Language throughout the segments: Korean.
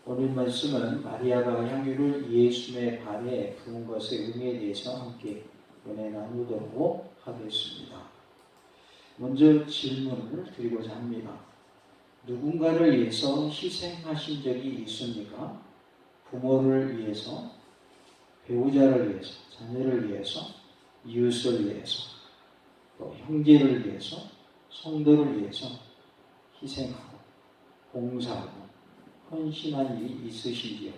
오늘 말씀은 마리아가 향유를 예수님의 발에 부은 것의 의미에 대해서 함께 은혜 나누도록 하겠습니다. 먼저 질문을 드리고자 합니다. 누군가를 위해서 희생하신 적이 있습니까? 부모를 위해서, 배우자를 위해서, 자녀를 위해서, 이웃을 위해서, 또 형제를 위해서, 성도를 위해서 희생하고 봉사하고 헌신한 일이 있으신지요?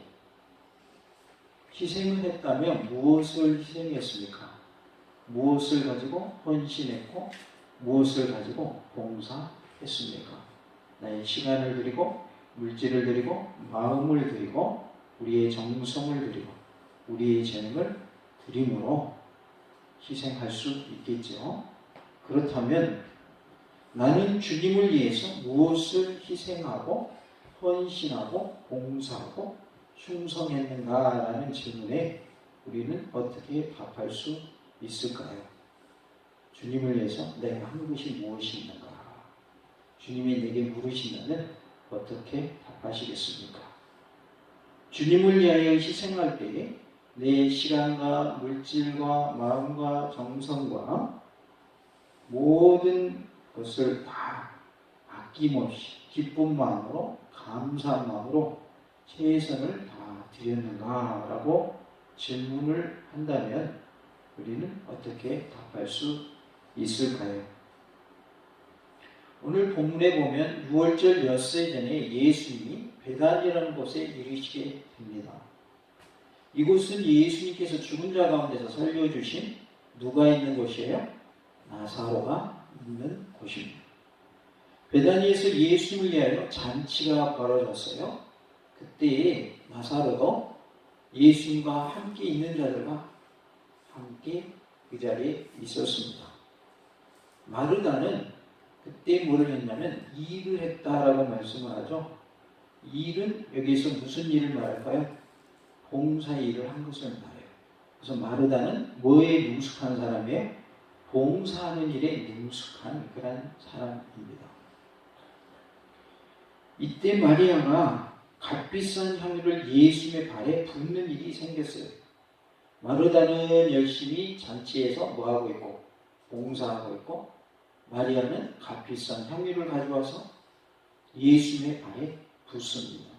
희생을 했다면 무엇을 희생했습니까? 무엇을 가지고 헌신했고 무엇을 가지고 봉사했습니까? 나의 시간을 드리고 물질을 드리고 마음을 드리고 우리의 정성을 드리고 우리의 재능을 드림으로 희생할 수 있겠죠. 그렇다면 나는 주님을 위해서 무엇을 희생하고 헌신하고 봉사하고 충성했는가라는 질문에 우리는 어떻게 답할 수 있을까요? 주님을 위해서 내가 한 것이 무엇이 있는가? 주님이 내게 물으신다면 어떻게 답하시겠습니까? 주님을 위하여 희생할 때에 내 시간과 물질과 마음과 정성과 모든 것을 다 아낌없이 기쁜 마음으로 감사한 마음으로 최선을 다 드렸는가라고 질문을 한다면 우리는 어떻게 답할 수 있을까요? 오늘 본문에 보면 6월절 엿새 전에 예수님이 베단이라는 곳에 이르시게 됩니다. 이곳은 예수님께서 죽은 자 가운데서 살려주신 누가 있는 곳이에요? 나사로가 있는 곳입니다. 베다니에서 예수님을 위하여 잔치가 벌어졌어요. 그때에 나사로도 예수님과 함께 있는 자들과 함께 그 자리에 있었습니다. 마르다는 그때 뭐를 했냐면 일을 했다라고 말씀을 하죠. 일은 여기서 무슨 일을 말할까요? 봉사의 일을 한 것을 말해요. 그래서 마르다는 뭐에 능숙한 사람이에요? 봉사하는 일에 능숙한 그런 사람입니다. 이때 마리아가 값비싼 향유를 예수님의 발에 붓는 일이 생겼어요. 마르다는 열심히 잔치에서 뭐하고 있고 봉사하고 있고 마리아는 값비싼 향유를 가져와서 예수님의 발에 붓습니다.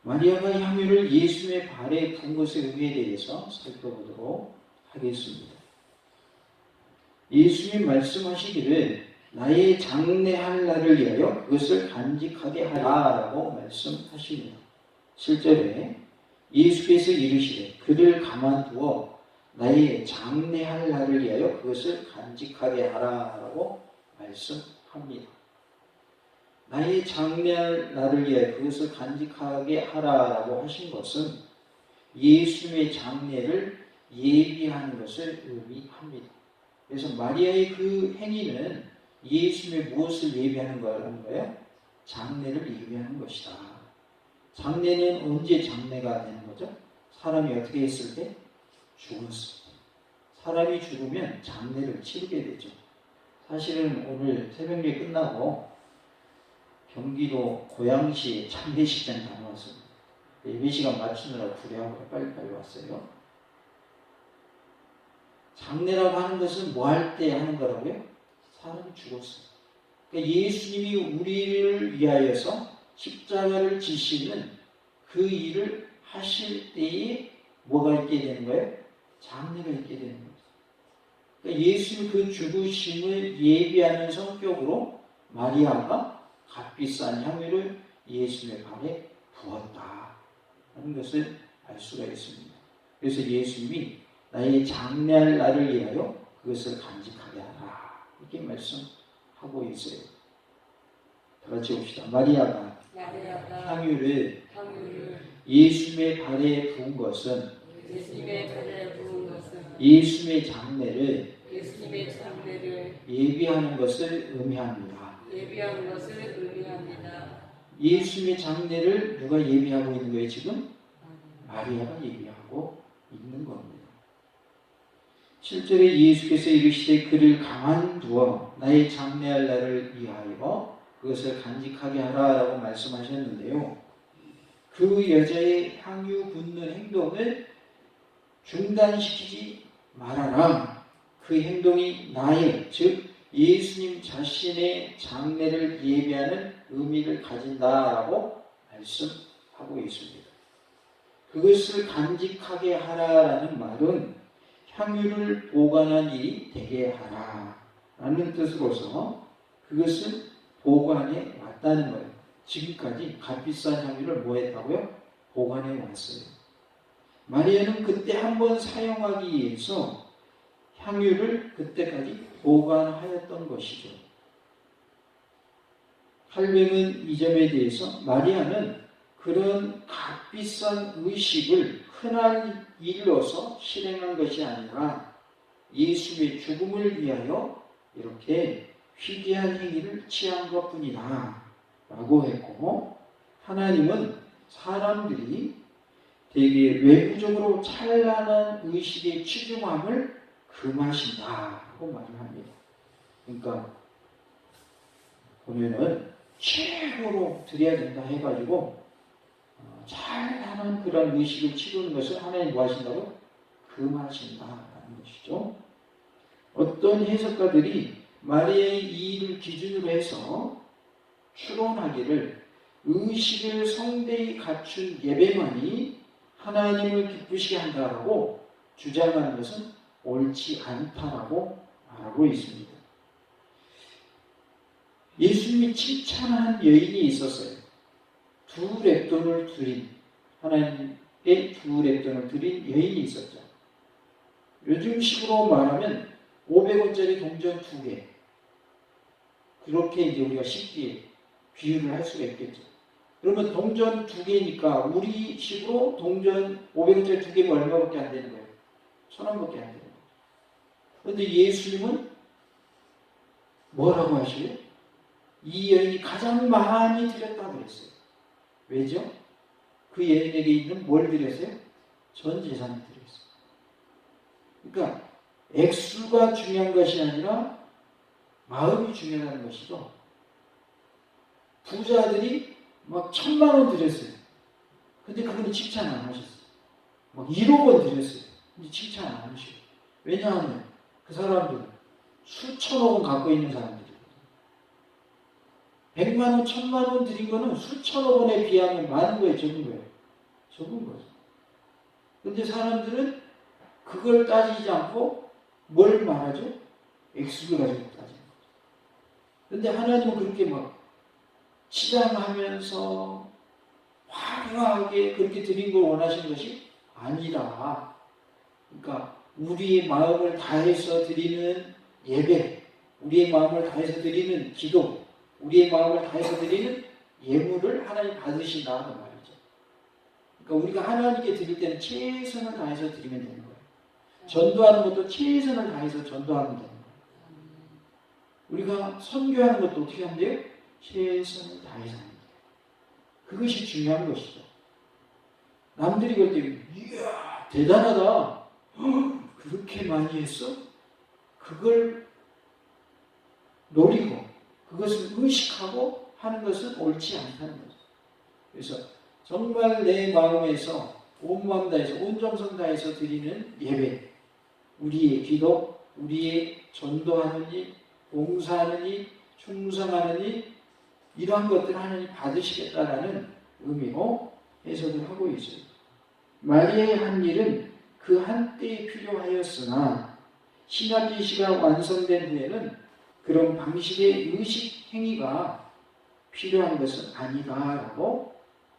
마리아가 향유를 예수님의 발에 붓은 것의 의미에 대해서 살펴보도록 하겠습니다. 예수님이 말씀하시기를 나의 장래할 날을 위하여 그것을 간직하게 하라라고 말씀하십니다. 7절에 예수께서 이르시되 그를 가만두어 나의 장래할 날을 위하여 그것을 간직하게 하라라고 말씀합니다. 나의 장래할 날을 위하여 그것을 간직하게 하라라고 하신 것은 예수님의 장래를 예비하는 것을 의미합니다. 그래서 마리아의 그 행위는 예수님의 무엇을 예비하는 거예요? 장래를 예비하는 것이다. 장래는 언제 장래가 되는 거죠? 사람이 어떻게 했을 때? 죽었을 때. 사람이 죽으면 장래를 치르게 되죠. 사실은 오늘 새벽에 끝나고 경기도 고양시에 장례식장 다녀왔습니다. 예배 시간 맞추느라 구려하고 빨리빨리 왔어요. 장례라고 하는 것은 뭐 할 때 하는 거라고요? 사람이 죽었어요. 그러니까 예수님이 우리를 위하여서 십자가를 지시는 그 일을 하실 때에 뭐가 있게 되는 거예요? 장례가 있게 되는 거죠. 그러니까 예수님 그 죽으심을 예비하는 성격으로 마리아가 값비싼 향유를 예수님의 발에 부었다 하는 것을 알 수가 있습니다. 그래서 예수님이 나의 장래할 날을 위하여 그것을 간직하게 하라 이렇게 말씀하고 있어요. 다 같이 봅시다. 마리아가 향유를 예수님의 발에 부은 것은 예수님의 장래를 예비하는 것을 의미합니다. 예수님의 장래를 누가 예비하고 있는 거예요? 지금 마리아가 예비하고 있는 겁니다. 7절에 예수께서 이르시되 그를 가만두어 나의 장래할 날을 위하여 그것을 간직하게 하라라고 말씀하셨는데요. 그 여자의 향유 붓는 행동을 중단시키지 말아라. 그 행동이 나의, 즉 예수님 자신의 장례를 예비하는 의미를 가진다라고 말씀하고 있습니다. 그것을 간직하게 하라라는 말은 향유를 보관한 일이 되게 하라라는 뜻으로서 그것을 보관해 왔다는 거예요. 지금까지 값비싼 향유를 뭐 했다고요? 보관해 왔어요. 마리아는 그때 한번 사용하기 위해서 향유를 그때까지 보관하였던 것이죠. 할명은 이 점에 대해서 마리아는 그런 값비싼 의식을 흔한 일로서 실행한 것이 아니라 예수의 죽음을 위하여 이렇게 희귀한 행위를 취한 것뿐이다 라고 했고, 하나님은 사람들이 되게 외부적으로 찬란한 의식의 치중함을 금하신다고 말을 합니다. 그러니까 보면은 최고로 드려야 된다 해가지고 찬란한 그런 의식을 치르는 것을 하나님 뭐 하신다고? 금하신다라는 것이죠. 어떤 해석가들이 마리아의 이 일을 기준으로 해서 추론하기를 의식을 성대히 갖춘 예배만이 하나님을 기쁘시게 한다라고 주장하는 것은 옳지 않다라고 말하고 있습니다. 예수님이 칭찬한 여인이 있었어요. 두 렙돈을 드린, 하나님께 두 렙돈을 드린 여인이 있었죠. 요즘식으로 말하면 500원짜리 동전 2개. 그렇게 이제 우리가 쉽게 비유를 할 수가 있겠죠. 그러면 동전 2개니까 우리 식으로 동전 500원짜리 2개면 얼마밖에 안 되는 거예요? 1,000원밖에 안 되는 거예요. 그런데 예수님은 뭐라고 하시요? 이 여인이 가장 많이 드렸다고 그랬어요. 왜죠? 그 여인에게 있는 뭘 드렸어요? 전 재산을 드렸어요. 그러니까 액수가 중요한 것이 아니라 마음이 중요한 것이죠. 부자들이 막 1,000만 원 드렸어요. 근데 그분은 칭찬 안 하셨어요. 막 1억 원 드렸어요. 근데 칭찬 안 하셨어요. 왜냐하면 그 사람들은 수천억 원 갖고 있는 사람들이거든요. 100만 원, 1,000만 원 드린 거는 수천억 원에 비하면 많은 거예요, 적은 거예요. 적은 거죠. 근데 사람들은 그걸 따지지 않고 뭘 말하죠? 액수를 가지고 따지는 거죠. 근데 하나님은 그렇게 막 치장하면서 화려하게 그렇게 드린 걸 원하시는 것이 아니라, 그러니까 우리의 마음을 다해서 드리는 예배, 우리의 마음을 다해서 드리는 기도, 우리의 마음을 다해서 드리는 예물을 하나님 받으신다는 말이죠. 그러니까 우리가 하나님께 드릴 때는 최선을 다해서 드리면 되는 거예요. 전도하는 것도 최선을 다해서 전도하면 되는 거예요. 우리가 선교하는 것도 어떻게 하면 돼요? 최선을 다해서 하는 거예요. 그것이 중요한 것이죠. 남들이 그럴 때 이야 대단하다. 그렇게 많이 했어? 그걸 노리고 그것을 의식하고 하는 것은 옳지 않다는 거죠. 그래서 정말 내 마음에서 온 마음 다해서 온 정성 다해서 드리는 예배, 우리의 기도, 우리의 전도하는 일, 봉사하는 일, 충성하는 일, 이러한 것들을 하나님 받으시겠다라는 의미로 해석을 하고 있어요. 마리아의 한 일은 그 한때에 필요하였으나 신학 계시가 완성된 후에는 그런 방식의 의식 행위가 필요한 것은 아니다라고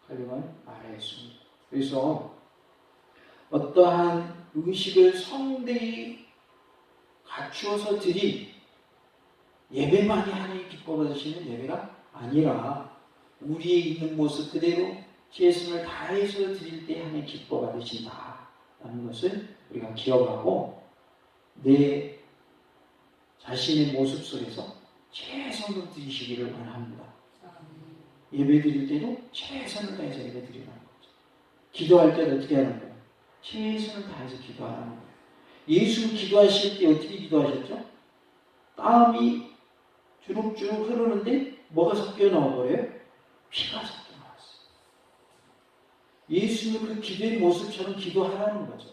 칼륨은 말했습니다. 그래서 어떠한 의식을 성대히 갖추어서 드린 예배만이 하나님 기뻐받으시는 예배가 아니라 우리의 있는 모습 그대로 최선을 다해서 드릴 때 하나님 기뻐받으신다라는 것을 우리가 기억하고 내 자신의 모습 속에서 최선을 드리시기를 원합니다. 예배 드릴 때도 최선을 다해서 예배 드리라는 거죠. 기도할 때도 어떻게 하는 거예요? 최선을 다해서 기도하라는 거예요. 예수 기도하실 때 어떻게 기도하셨죠? 땀이 주룩주룩 흐르는데 뭐가 섞여 나와버려요? 피가 섞여 나왔어요. 예수님은 그 기도의 모습처럼 기도하라는 거죠.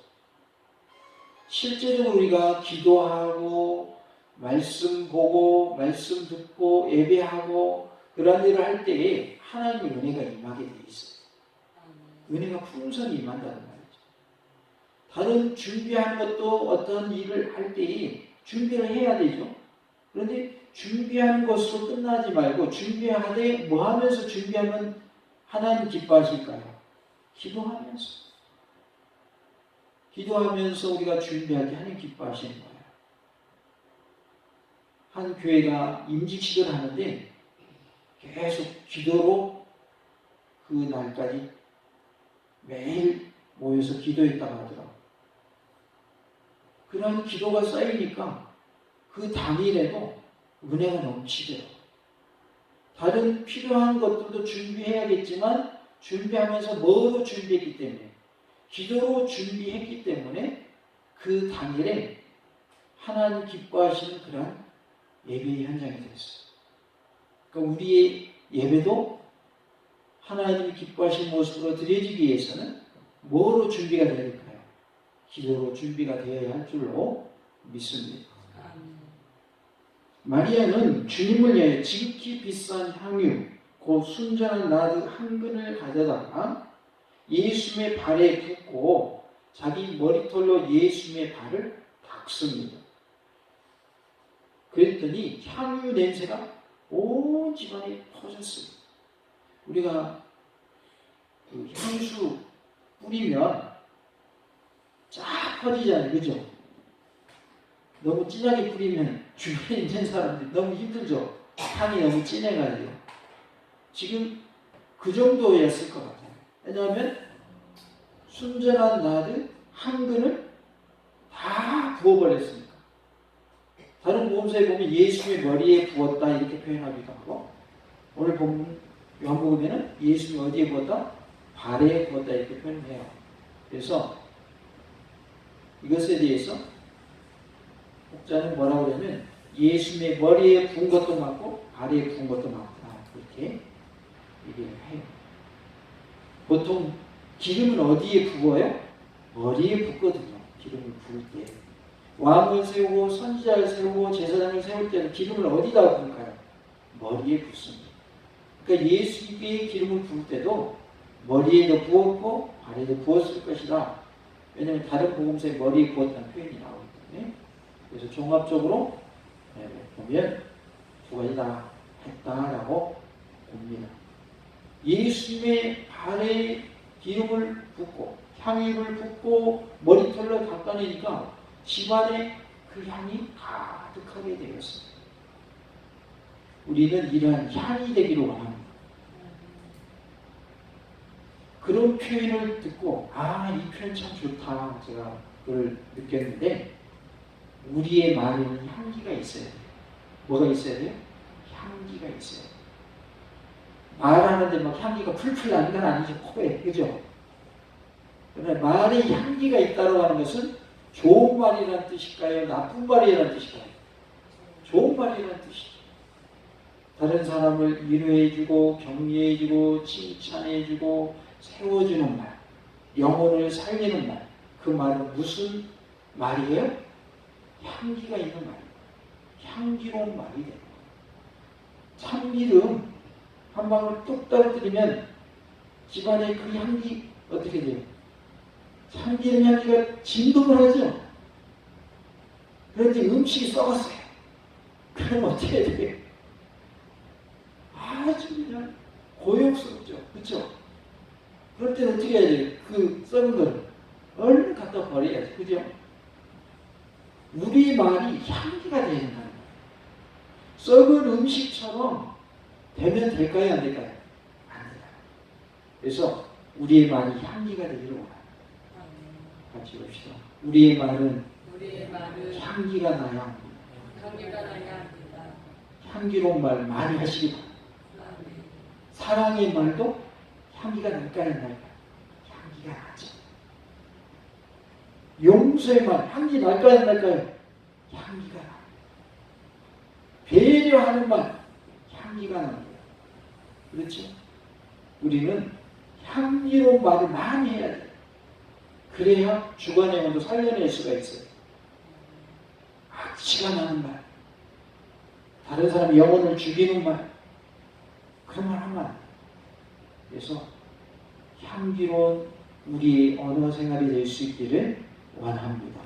실제적으로 우리가 기도하고 말씀 보고 말씀 듣고 예배하고 그런 일을 할 때에 하나님의 은혜가 임하게 돼 있어요. 은혜가 풍성히 임한다는 말이죠. 다른 준비하는 것도 어떤 일을 할 때에 준비를 해야 되죠. 그런데 준비하는 것으로 끝나지 말고 준비하되 뭐 하면서 준비하면 하나님 기뻐하실까요? 기도하면서. 기도하면서 우리가 준비할 때 하나님 기뻐하시는 거예요. 한 교회가 임직식을 하는데 계속 기도로 그 날까지 매일 모여서 기도했다고 하더라고요. 그런 기도가 쌓이니까 그 당일에도 은혜가 넘치더라고요. 다른 필요한 것들도 준비해야겠지만 준비하면서 뭐로 준비했기 때문에 기도로 준비했기 때문에 그 당일에 하나님 기뻐하시는 그런 예배의 현장이 됐어요. 그러니까 우리의 예배도 하나님이 기뻐하시는 모습으로 드려지기 위해서는 뭐로 준비가 되어야 될까요? 기도로 준비가 되어야 할 줄로 믿습니다. 마리아는 주님을 위해 지극히 비싼 향유, 곧 순전한 나드 한 근을 가져다가 예수님의 발에 붓고 자기 머리털로 예수님의 발을 닦습니다. 그랬더니 향유 냄새가 온 집안에 퍼졌어요. 우리가 그 향수 뿌리면 쫙 퍼지잖아요. 그죠? 너무 진하게 뿌리면 주변에 있는 사람들이 너무 힘들죠. 향이 너무 진해가지고. 지금 그 정도였을 것 같아요. 왜냐하면 순전한 나드 한 근을 다 부어버렸으니까. 다른 복음서에 보면 예수의 머리에 부었다 이렇게 표현하기도 하고, 오늘 보면 요한복음에는 예수님이 어디에 부었다? 발에 부었다 이렇게 표현해요. 그래서 이것에 대해서 목자는 뭐라고 하냐면 예수님의 머리에 부은 것도 맞고 발에 부은 것도 맞다 이렇게 얘기를 해요. 보통 기름은 어디에 부어요? 머리에 붓거든요. 기름을 부을 때. 왕을 세우고 선지자를 세우고 제사장을 세울 때는 기름을 어디다 부을까요? 머리에 붓습니다. 그러니까 예수님께 기름을 부을 때도 머리에도 부었고 발에도 부었을 것이다. 왜냐하면 다른 복음서에 머리에 부었다는 표현이 나오기 때문에. 그래서 종합적으로 보면 두 가지 다 했다라고 봅니다. 예수님의 발에 기름을 붓고 향유를 붓고 머리털로 닦아내니까 집안에 그 향이 가득하게 되었습니다. 우리는 이러한 향이 되기를 원합니다. 그런 표현을 듣고 이 표현 참 좋다 제가 그걸 느꼈는데 우리의 말에는 향기가 있어야 돼요. 뭐가 있어야 돼요? 향기가 있어야 돼요. 말하는데 막 향기가 풀풀 나는 건 아니죠. 코에. 그죠? 그러나 말에 향기가 있다고 하는 것은 좋은 말이라는 뜻일까요? 나쁜 말이라는 뜻일까요? 좋은 말이라는 뜻이죠. 다른 사람을 위로해주고 격려해주고 칭찬해주고 세워주는 말, 영혼을 살리는 말. 그 말은 무슨 말이에요? 향기가 있는 말이에요. 향기로운 말이 돼요. 참기름 한 방울 뚝 떨어뜨리면 집안에 그 향기 어떻게 돼요? 참기름 향기가 진동을 하죠. 그런데 음식이 썩었어요. 그럼 어떻게 해야 돼요? 아주 그냥 고역스럽죠. 그렇죠? 그럴 때는 어떻게 해야 돼요? 그 썩은 걸 얼른 갖다 버려야지. 그죠? 우리 말이 향기가 되야 된다는 거예요. 썩은 음식처럼 되면 될까요? 안 될까요? 안 돼요. 그래서 우리의 말이 향기가 되기를 원합니다. 같이 봅시다. 우리의 말은 향기가 나야 합니다. 향기로운 말 많이 하시기 바랍니다. 사랑의 말도 향기가 날까요? 안 날까요? 향기가 나죠. 용서의 말 향기 날까요? 안 날까요? 향기가 납니다. 배려하는 말 향기가 납니다. 그렇죠? 우리는 향기로운 말을 많이 해야 돼. 그래야 주관의 영혼도 살려낼 수가 있어요. 악취가 나는 말, 다른 사람 영혼을 죽이는 말, 그런 말 하면 안 돼. 그래서 향기로운 우리의 언어 생활이 될 수 있기를 원합니다.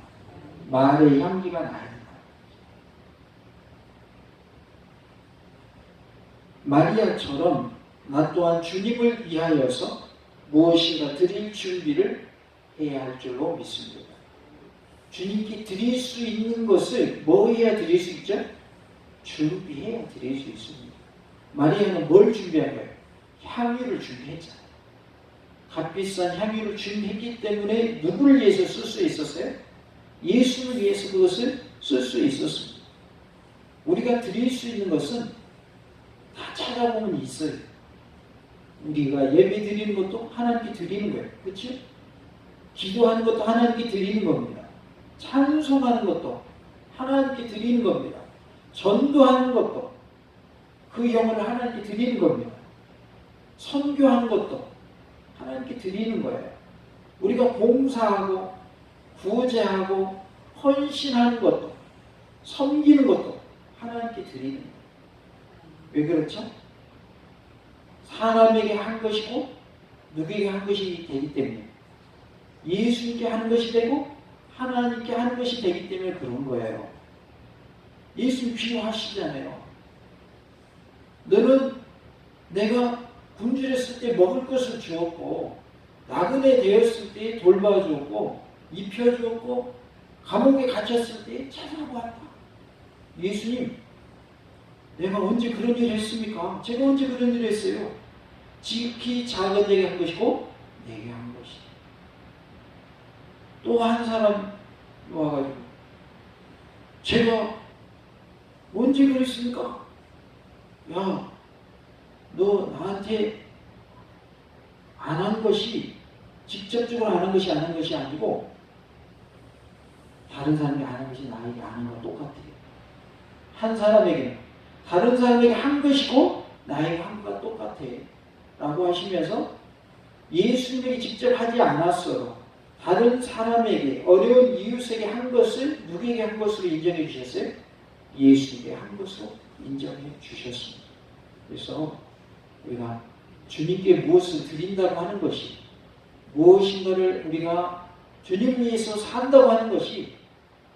말의 향기가 나야 된다. 마리아처럼 나 또한 주님을 위하여서 무엇인가 드릴 준비를 해야 할 줄로 믿습니다. 주님께 드릴 수 있는 것을 뭐 해야 드릴 수 있죠? 준비해야 드릴 수 있습니다. 마리아는 뭘 준비한 거예요? 향유를 준비했잖아요. 값비싼 향유를 준비했기 때문에 누구를 위해서 쓸 수 있었어요? 예수를 위해서 그것을 쓸 수 있었습니다. 우리가 드릴 수 있는 것은 다 찾아보면 있어요. 우리가 예배 드리는 것도 하나님께 드리는 거예요. 그렇죠? 기도하는 것도 하나님께 드리는 겁니다. 찬송하는 것도 하나님께 드리는 겁니다. 전도하는 것도 그 영혼을 하나님께 드리는 겁니다. 선교하는 것도 하나님께 드리는 거예요. 우리가 봉사하고 구제하고 헌신하는 것도 섬기는 것도 하나님께 드리는 거예요. 왜 그렇죠? 사람에게 한 것이고 누구에게 한 것이 되기 때문에 예수님께 하는 것이 되고 하나님께 하는 것이 되기 때문에 그런 거예요. 예수님 필요하시잖아요. 너는 내가 굶주렸을 때 먹을 것을 주었고 나그네 되었을 때 돌봐주었고 입혀주었고 감옥에 갇혔을 때 찾아보았다. 예수님, 내가 언제 그런 일을 했습니까? 제가 언제 그런 일을 했어요? 지극히 작은 자에게 한 것이고 내게 한 것이. 또 한 사람 와가지고 제가 언제 그랬습니까? 야, 너 나한테 안 한 것이 직접적으로 안 한 것이 안 한 것이 아니고 다른 사람이 안 한 것이 나에게 안 한 건 똑같아요. 한 사람에게는 다른 사람에게 한 것이고 나에게 한 것과 똑같아 라고 하시면서 예수님에게 직접 하지 않았어도 다른 사람에게 어려운 이웃에게 한 것을 누구에게 한 것으로 인정해 주셨어요? 예수님에게 한 것으로 인정해 주셨습니다. 그래서 우리가 주님께 무엇을 드린다고 하는 것이 무엇인가를 우리가 주님을 위해서 산다고 하는 것이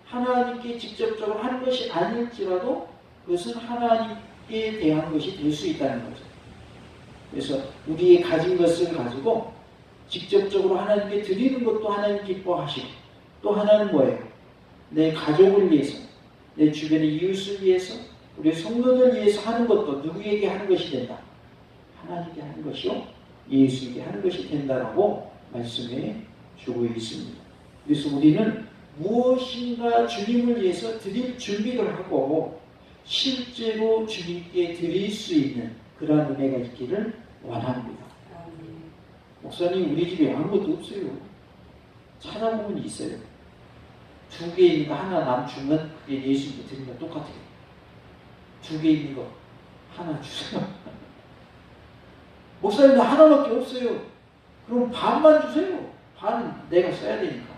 하나님께 직접적으로 하는 것이 아닐지라도 그것은 하나님께 대한 것이 될 수 있다는 거죠. 그래서 우리의 가진 것을 가지고 직접적으로 하나님께 드리는 것도 하나님 기뻐하시고 또 하나는 뭐예요? 내 가족을 위해서, 내 주변의 이웃을 위해서, 우리 성도들 위해서 하는 것도 누구에게 하는 것이 된다? 하나님께 하는 것이요? 예수에게 하는 것이 된다라고 말씀해 주고 있습니다. 그래서 우리는 무엇인가 주님을 위해서 드릴 준비를 하고 실제로 주님께 드릴 수 있는 그러한 은혜가 있기를 원합니다. 목사님, 우리 집에 아무것도 없어요. 찾아보면 있어요. 두 개 있는 거 하나 남주면 그게 예수님께 드리는 거 똑같아요. 두 개 있는 거 하나 주세요. 목사님, 나 하나밖에 없어요. 그럼 반만 주세요. 반은 내가 써야 되니까.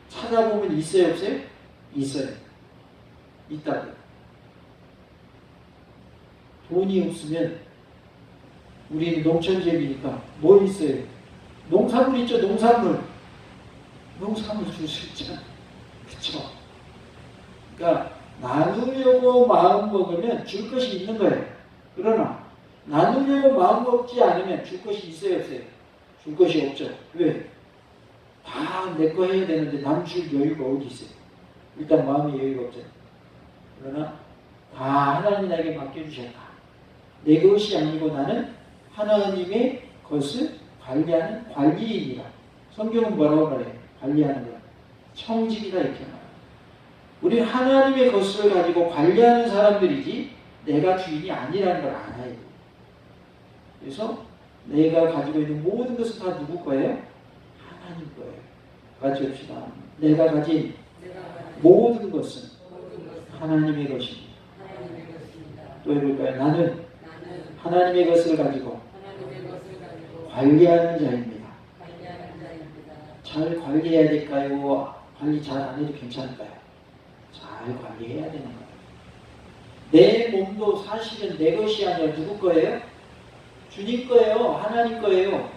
찾아보면 있어요, 없어요? 있어요. 있다고요. 돈이 없으면 우리는 농촌집이니까 뭐 있어요? 농산물 있죠, 농산물. 농산물 줄 수 있잖아요. 그쵸? 그러니까 나누려고 마음 먹으면 줄 것이 있는 거예요. 그러나 나누려고 마음 먹지 않으면 줄 것이 있어요, 없어요? 줄 것이 없죠. 왜? 다 내 거 해야 되는데 남 줄 여유가 어디 있어요? 일단 마음의 여유가 없잖아요. 그러나 다 하나님 나에게 맡겨주셨다. 내 것이 아니고 나는 하나님의 것을 관리하는 관리인이라. 성경은 뭐라고 말해요? 관리하는 것. 청직이다 이렇게 말해요. 우리는 하나님의 것을 가지고 관리하는 사람들이지 내가 주인이 아니라는 걸 알아야 돼요. 그래서 내가 가지고 있는 모든 것은 다 누구 거예요? 하나님 거예요. 같이 합시다. 내가 가진 모든 것은 하나님의 것입니다. 또 해볼까요? 나는 하나님의 것을 가지고 관리하는 자입니다. 관리하는 자입니다. 잘 관리해야 될까요? 관리 잘 안 해도 괜찮을까요? 잘 관리해야 되는 거예요. 내 몸도 사실은 내 것이 아니라 누구 거예요? 주님 거예요. 하나님 거예요.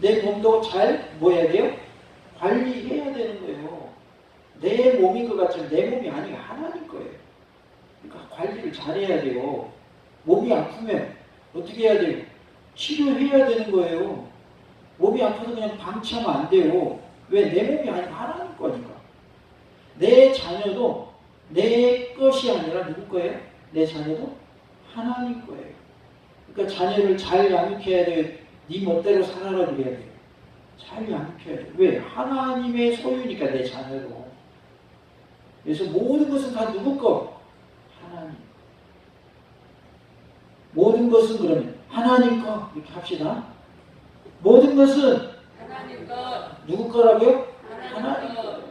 내 몸도 잘 뭐 해야 돼요? 관리해야 되는 거예요. 내 몸인 것 같지만 내 몸이 아니고 하나님 거예요. 그러니까 관리를 잘해야 돼요. 몸이 아프면 어떻게 해야 돼요? 치료해야 되는 거예요. 몸이 아파서 그냥 방치하면 안 돼요. 왜? 내 몸이 아니고 하나님 거니까. 내 자녀도 내 것이 아니라 누구 거예요? 내 자녀도 하나님 거예요. 그러니까 자녀를 잘 양육해야 돼요. 네 멋대로 살아라 그래야 돼요. 잘 양육해야 돼요. 왜? 하나님의 소유니까 내 자녀도. 그래서 모든 것은 다 누구 거? 하나님. 모든 것은 그러면 하나님 거 이렇게 합시다. 모든 것은 하나님 것. 누구 거라고요? 하나님 것.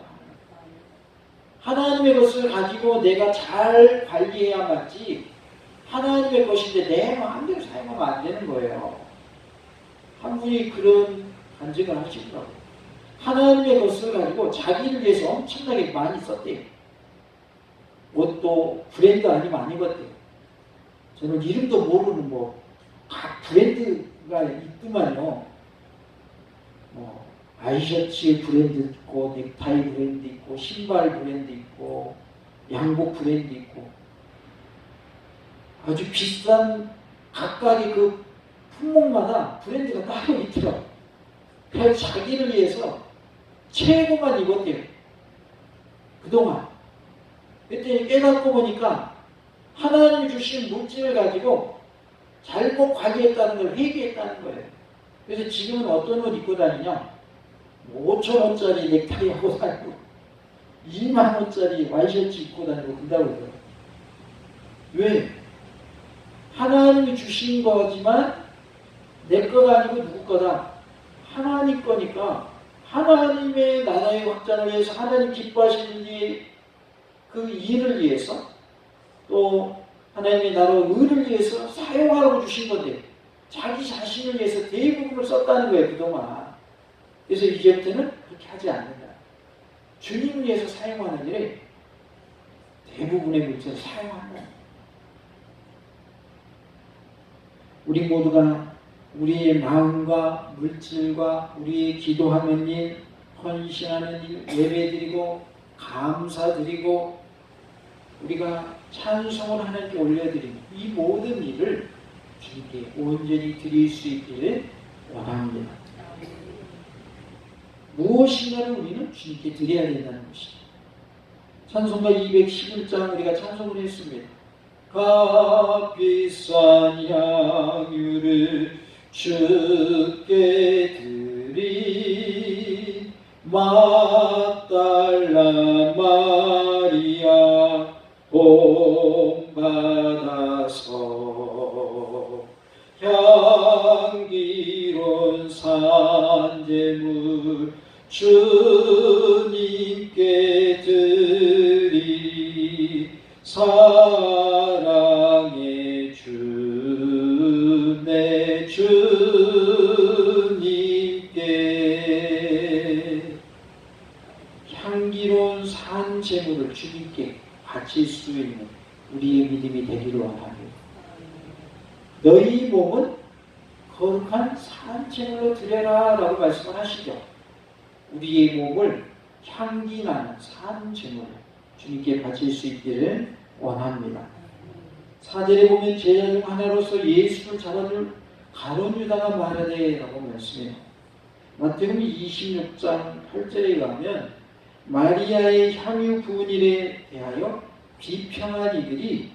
하나님의 것을 가지고 내가 잘 관리해야만지 하나님의 것인데 내 마음대로 사용하면 안 되는 거예요. 한 분이 그런 간증을 하시더라고요. 하나님의 것을 가지고 자기를 위해서 엄청나게 많이 썼대요. 옷도 브랜드 아니면 안 입었대요. 저는 이름도 모르는 각 브랜드가 있더만요. 아이셔츠 브랜드 있고, 넥타이 브랜드 있고, 신발 브랜드 있고, 양복 브랜드 있고, 아주 비싼 각각의 그 품목마다 브랜드가 따로 있더라고요. 그래서 자기를 위해서 최고만 입었대요. 그동안. 그때 깨닫고 보니까 하나님이 주신 물질을 가지고 잘못 관리했다는 걸 회개했다는 거예요. 그래서 지금은 어떤 옷 입고 다니냐? 5,000원짜리 넥타이 하고 다니고 20,000원짜리 와이셔츠 입고 다니고 그런다고 그러더라고요. 왜? 하나님이 주신 거지만 내 거가 아니고 누구 거다? 하나님 거니까 하나님의 나라의 확장을 위해서 하나님 기뻐하시는 그 일을 위해서 또 하나님의 나라의 의를 위해서 사용하라고 주신 건데 자기 자신을 위해서 대부분을 썼다는 거예요. 그동안. 그래서 이제부터는 그렇게 하지 않는다. 주님을 위해서 사용하는 일에 대부분의 물질을 사용한다. 우리 모두가 우리의 마음과 물질과 우리의 기도하는 일, 헌신하는 일, 예배드리고 감사드리고 우리가 찬송을 하나님께 올려드리는 이 모든 일을 주님께 온전히 드릴 수 있기를 원합니다. 무엇인가를 우리는 주님께 드려야 된다는 것이죠. 찬송가 211장 우리가 찬송을 했습니다. 값비싼 향유를 주께 드리 막달라 마리아 본받아서 향기로운 산제물 주님께 드리 사랑의 주 내 주님께 향기로운 산제물을 주님께 바칠 수 있는 우리의 믿음이 되기를 원합니다. 너희 몸은 거룩한 산제물로 드려라 라고 말씀을 하시죠. 우리의 몸을 향기나는 산제물로 주님께 바칠 수 있기를 원합니다. 4절에 보면 제자 중 하나로서 예수를 잡아줄 가룟 유다가 말하되 라고 말씀해요. 마태복음 26장 8절에 가면 마리아의 향유 부은 일에 대하여 비평한 이들이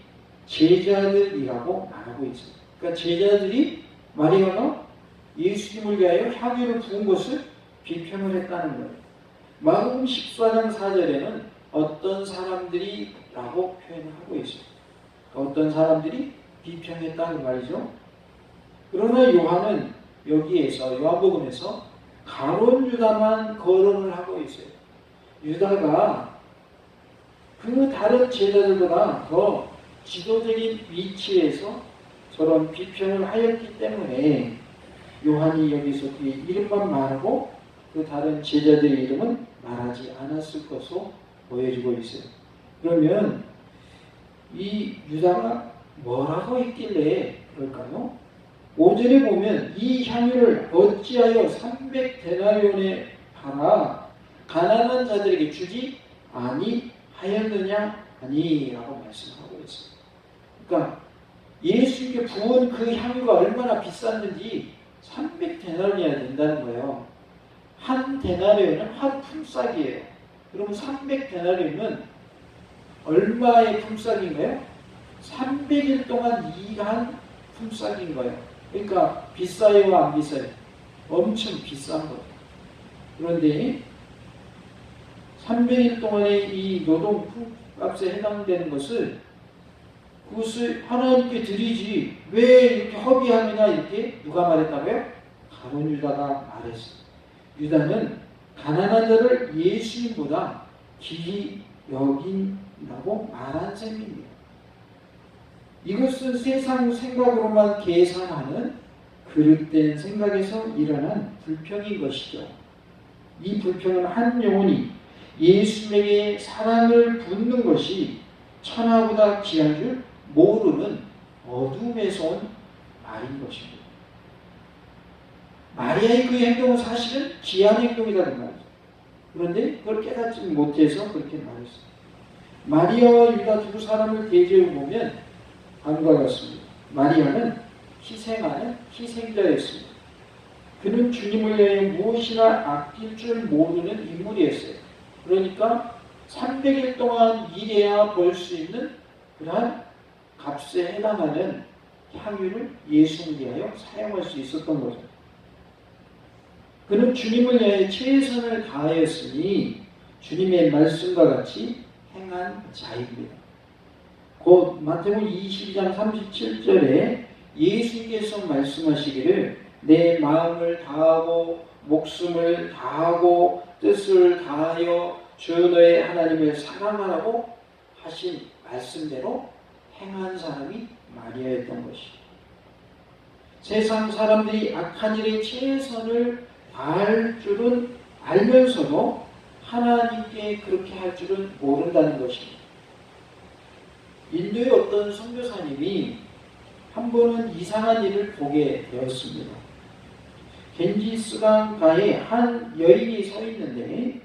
제자들이라고 말하고 있어요. 그러니까 제자들이 마리아가 예수님을 위하여 향유를 부은 것을 비평을 했다는 거예요. 마가복음 14장 4절에는 어떤 사람들이 라고 표현을 하고 있어요. 어떤 사람들이 비평했다는 말이죠. 그러나 요한은 여기에서 요한복음에서 가룟 유다만 거론을 하고 있어요. 유다가 그 다른 제자들보다 더 지도적인 위치에서 저런 비평을 하였기 때문에 요한이 여기서 그의 이름만 말하고 그 다른 제자들의 이름은 말하지 않았을 것으로 보여지고 있어요. 그러면 이 유다가 뭐라고 했길래 그럴까요? 5절에 보면 이 향유를 어찌하여 300데나리온에 팔아 가난한 자들에게 주지 아니하였느냐 아니라고 말씀하고 있어요. 그러니까 예수님께 부은 그 향유가 얼마나 비쌌는지 300데나리온이나 된다는 거예요. 한 데나리온은 한 품삯이에요. 그러면 300데나리온은 얼마의 품삯인가요? 300일 동안 일한 품삯인 거예요. 그러니까 비싸요, 안 비싸요? 엄청 비싼 거예요. 그런데 300일 동안의 이 노동 품값에 해당되는 것을 그것을 하나님께 드리지 왜 이렇게 허비하느냐 이렇게 누가 말했다고요? 가룟 유다가 말했어요. 유다는 가난한 자를 예수님보다 귀히 여긴다고 말한 셈입니다. 이것은 세상 생각으로만 계산하는 그릇된 생각에서 일어난 불평인 것이죠. 이 불평은 한 영혼이 예수님에게 사랑을 붓는 것이 천하보다 귀한 줄 모르는 어둠에서 온 말인 것입니다. 마리아의 그 행동은 사실은 귀한 행동이라는 말이죠. 그런데 그걸 깨닫지 못해서 그렇게 말했어요. 마리아와 유다 두 사람을 대조해 보면 다음과 같습니다. 마리아는 희생하는 희생자였습니다. 그는 주님을 위해 무엇이나 아낄 줄 모르는 인물이었어요. 그러니까 300일 동안 일해야 벌 수 있는 그러한 값에 해당하는 향유를 예수를 위하여 사용할 수 있었던 거죠. 그는 주님을 위하여 최선을 다하였으니 주님의 말씀과 같이 행한 자입니다. 곧 마태복음 22장 37절에 예수님께서 말씀하시기를 내 마음을 다하고 목숨을 다하고 뜻을 다하여 주 너의 하나님을 사랑하라고 하신 말씀대로 행한 사람이 마리아였던 것이죠. 세상 사람들이 악한 일에 최선을 다할 줄은 알면서도 하나님께 그렇게 할 줄은 모른다는 것입니다. 인도의 어떤 선교사님이 한 번은 이상한 일을 보게 되었습니다. 겐지스강가에 한 여인이 서 있는데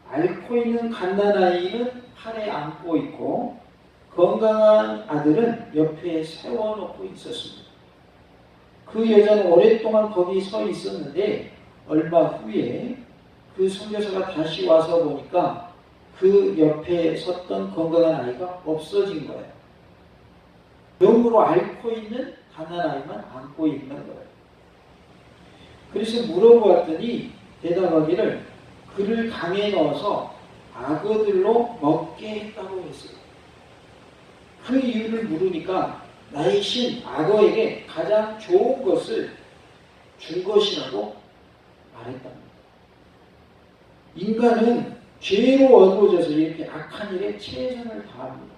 앓고 있는 갓난아이는 팔에 안고 있고 건강한 아들은 옆에 세워놓고 있었습니다. 그 여자는 오랫동안 거기 서 있었는데 얼마 후에 그 선교사가 다시 와서 보니까 그 옆에 섰던 건강한 아이가 없어진 거예요. 병으로 앓고 있는 가난아이만 안고 있는 거예요. 그래서 물어보았더니 대답하기를 그를 강에 넣어서 악어들로 먹게 했다고 했어요. 그 이유를 물으니까 나의 신 악어에게 가장 좋은 것을 준 것이라고 말했답니다. 인간은 죄로 어두워져서 이렇게 악한 일에 최선을 다합니다.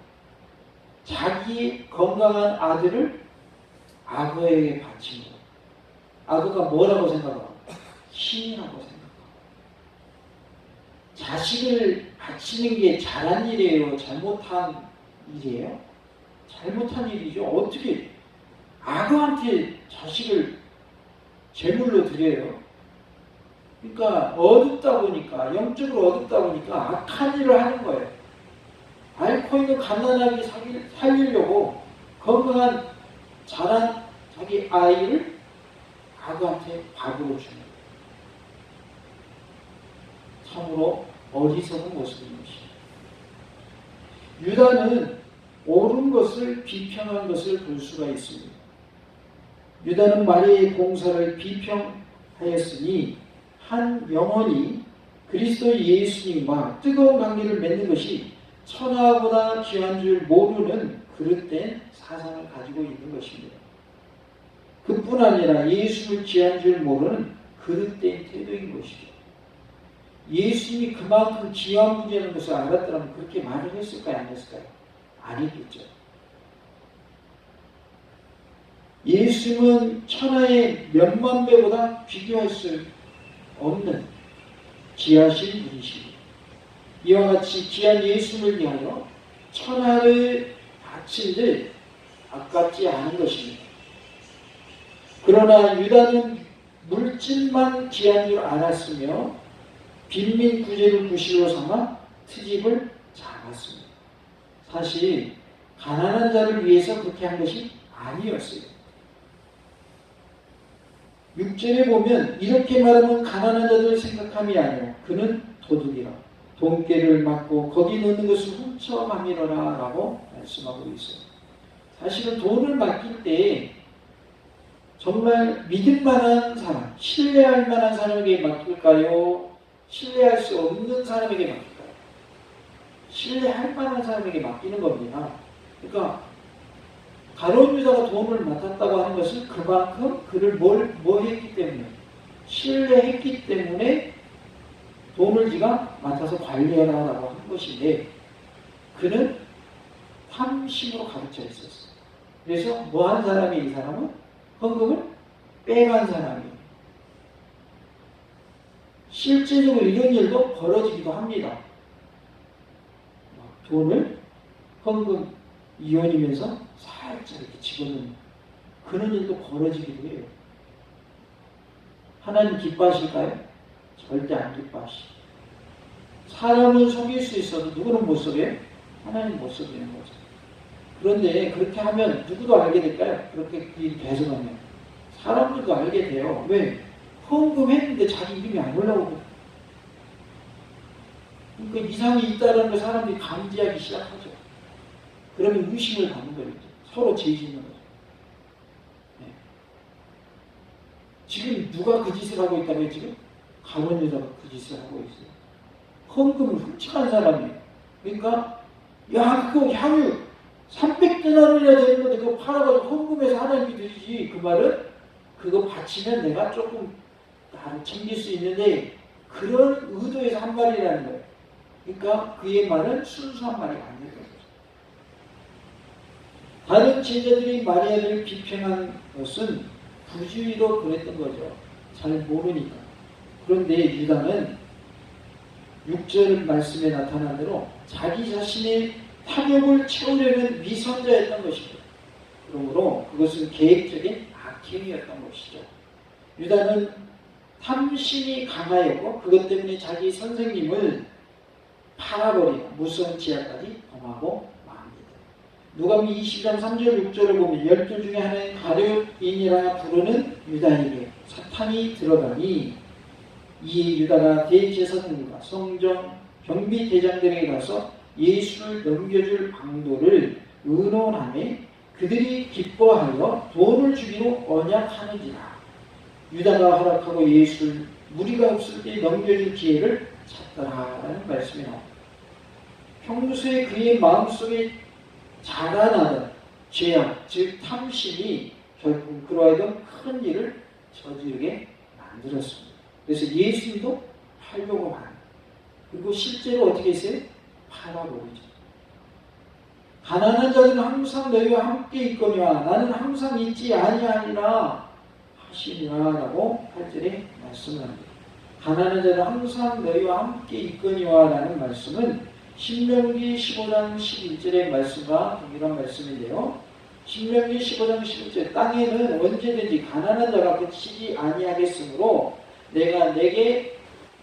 자기의 건강한 아들을 악어에게 바칩니다. 악어가 뭐라고 생각합니까? 신이라고 생각합니다. 자식을 바치는 게 잘한 일이에요? 잘못한 일이에요? 잘못한 일이죠. 어떻게 악어한테 자식을 제물로 드려요? 그러니까 어둡다 보니까, 영적으로 어둡다 보니까 악한 일을 하는 거예요. 앓고 있는 갓난아기 살리려고 건강한 자란 자기 아이를 악어한테 밥으로 주는 거예요. 참으로 어리석은 모습인 것입니다. 유다는 옳은 것을 비평한 것을 볼 수가 있습니다. 유다는 마리아의 봉사를 비평하였으니 한 영혼이 그리스도 예수님과 뜨거운 관계를 맺는 것이 천하보다 귀한 줄 모르는 그릇된 사상을 가지고 있는 것입니다. 그뿐 아니라 예수를 귀한 줄 모르는 그릇된 태도인 것이죠. 예수님이 그만큼 귀한 분이라는 것을 알았더라면 그렇게 말을 했을까요? 안 했을까요? 아니겠죠. 예수님은 천하의 몇만 배보다 비교할 수 없는 귀하신 분이십니다. 이와 같이 귀한 예수님을 위하여 천하를 바친들 아깝지 않은 것입니다. 그러나 유다는 물질만 귀한 줄 알았으며 빈민 구제를 구실로 삼아 트집을 잡았습니다. 사실 가난한 자를 위해서 그렇게 한 것이 아니었어요. 6절에 보면 이렇게 말하면 가난한 자들을 생각함이 아니요 그는 도둑이라 돈깨를 맞고 거기 넣는 것을 훔쳐가미러라 라고 말씀하고 있어요. 사실은 돈을 맡길 때 정말 믿을 만한 사람, 신뢰할 만한 사람에게 맡길까요? 신뢰할 수 없는 사람에게 맡길까요? 신뢰할 만한 사람에게 맡기는 겁니다. 그러니까 가룟 유다가 돈을 맡았다고 하는 것은 그만큼 그를 뭐 했기 때문에 신뢰했기 때문에 돈을 네가 맡아서 관리해라라고 한 것인데 그는 탐심으로 가득 차 있었어요. 그래서 뭐 한 사람이 이 사람은 헌금을 빼간 사람이에요. 실제적으로 이런 일도 벌어지기도 합니다. 돈을 헌금 이혼이면서 살짝 이렇게 집어넣는 그런 일도 벌어지기도 해요. 하나님 기뻐하실까요? 절대 안 기뻐하시죠. 사람은 속일 수 있어도 누구는 못 속여요? 하나님 못 속이는 거죠. 그런데 그렇게 하면 누구도 알게 될까요? 그렇게 일이 계속하면 사람들도 알게 돼요. 왜? 헌금했는데 자기 이름이 안 올라오고 그러니까 이상이 있다는 걸 사람들이 감지하기 시작하죠. 그러면 의심을 받는 거죠. 서로 죄짓는 거죠. 네. 지금 누가 그 짓을 하고 있다고요? 지금 가룟 유다가 그 짓을 하고 있어요. 헌금을 훔쳐간 사람이에요. 그러니까 야 그거 향유 300데나리나 되는 건데 그거 팔아가지고 헌금해서 하나님이 드리지. 그 말은 그거 바치면 내가 조금 나를 챙길 수 있는데 그런 의도에서 한 말이라는 거예요. 그러니까 그의 말은 순수한 말이 아닌 거죠. 다른 제자들이 마리아를 비평한 것은 부주의로 그랬던 거죠. 잘 모르니까. 그런데 유다는 6절 말씀에 나타난 대로 자기 자신의 탐욕을 채우려는 위선자였던 것입니다. 그러므로 그것은 계획적인 악행이었던 것이죠. 유다는 탐심이 강하였고 그것 때문에 자기 선생님을 팔아버리고 무서운 지하까지 범하고 맙니다. 누가복음 20장 3절 6절을 보면 12 중에 하나인 가룟인이라 부르는 유다에게 사탄이 들어가니 이 유다가 대제사장들과 성전 경비 대장들에게 가서 예수를 넘겨줄 방도를 의논하며 그들이 기뻐하여 돈을 주기로 언약하는지라. 유다가 허락하고 예수를 무리가 없을 때 넘겨줄 기회를 찾더라라는 말씀이 나옵니다. 평소에 그의 마음속에 자라나던 죄악, 즉 탐심이 결국 그러하던 큰 일을 저지르게 만들었습니다. 그래서 예수님도 팔려고 합니다. 그리고 실제로 어떻게 했어요? 팔아버리죠. 가난한 자들은 항상 너희와 함께 있거니와 나는 항상 있지 아니하니라 하시니라라고 8절에 말씀을 합니다. 가난한 자는 항상 너희와 함께 있거니와 라는 말씀은 신명기 15장 11절의 말씀과 동일한 말씀인데요. 신명기 15장 11절 땅에는 언제든지 가난한 자가 그치지 아니하겠으므로 내가 내게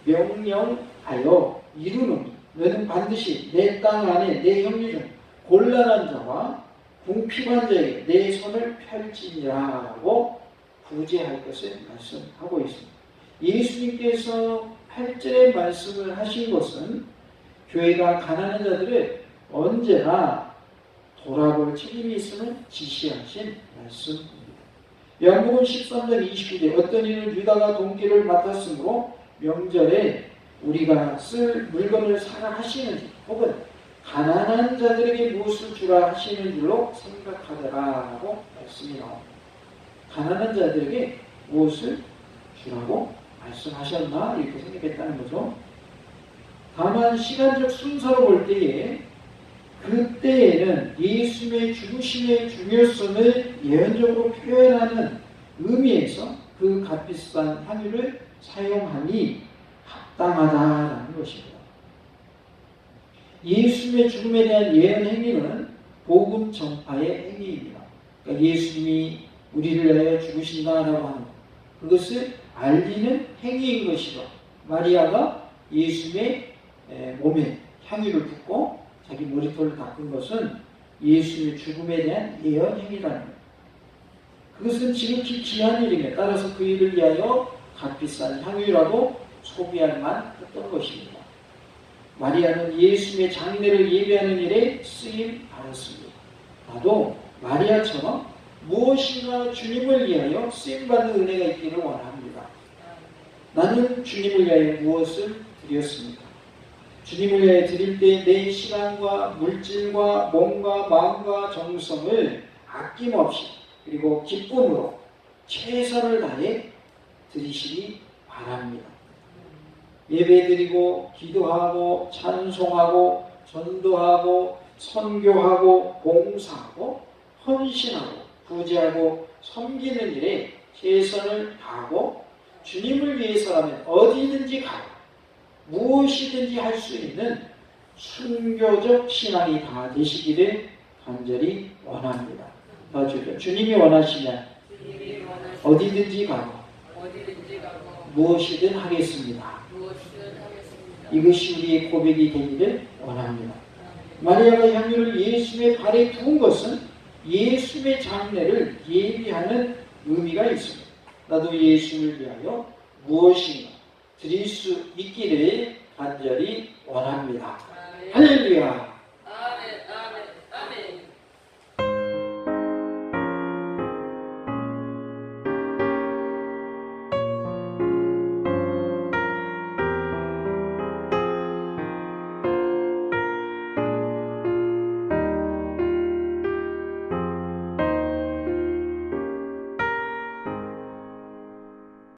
명령하여 이루노니 너는 반드시 내 땅 안에 내 형제 중 곤란한 자와 궁핍한 자에게 내 손을 펼치니라라고 구제할 것을 말씀하고 있습니다. 예수님께서 8절의 말씀을 하신 것은 교회가 가난한 자들을 언제나 돌아볼 책임이 있음을 지시하신 말씀입니다. 요한복음 13장 29절 어떤 이는 유다가 돈기를 맡았으므로 명절에 우리가 쓸 물건을 사라 하시는지 혹은 가난한 자들에게 무엇을 주라 하시는 줄로 생각하더라라고 말씀이 나옵니다. 가난한 자들에게 무엇을 주라고 말씀하셨나 이렇게 생각했다는 거죠. 다만 시간적 순서로 볼 때에 그때에는 예수님의 죽으심의 중요성을 예언적으로 표현하는 의미에서 그 값비싼 향유를 사용하니 합당하다라는 것입니다. 예수님의 죽음에 대한 예언 행위는 복음 전파의 행위입니다. 그러니까 예수님이 우리를 위하여 죽으신다라고 하는 것, 그것을 알리는 행위인 것이죠. 마리아가 예수님의 몸에 향유를 붓고 자기 머리털을 닦은 것은 예수님의 죽음에 대한 예언 행위라는 거예요. 그것은 지극히 귀한 일이며 따라서 그 일을 위하여 값비싼 향유라고 소비할만 했던 것입니다. 마리아는 예수님의 장례를 예배하는 일에 쓰임 받았습니다. 나도 마리아처럼 무엇인가 주님을 위하여 쓰임받는 은혜가 있기를 원합니다. 나는 주님을 위하여 무엇을 드렸습니까? 주님을 위하여 드릴 때 내 시간과 물질과 몸과 마음과 정성을 아낌없이 그리고 기쁨으로 최선을 다해 드리시기 바랍니다. 예배드리고 기도하고 찬송하고 전도하고 선교하고 봉사하고 헌신하고 구제하고 섬기는 일에 최선을 다하고 주님을 위해서라면 어디든지 가고 무엇이든지 할 수 있는 순교적 신앙이 다 되시기를 간절히 원합니다. 봐주죠. 주님이 원하시면 어디든지 가고 무엇이든 하겠습니다. 이것이 우리의 고백이 되기를 원합니다. 마리아가 향유를 예수님의 발에 부은 것은 예수님의 장례를 예비하는 의미가 있습니다. 나도 예수님을 위하여 무엇인가 드릴 수 있기를 간절히 원합니다. 할렐루야.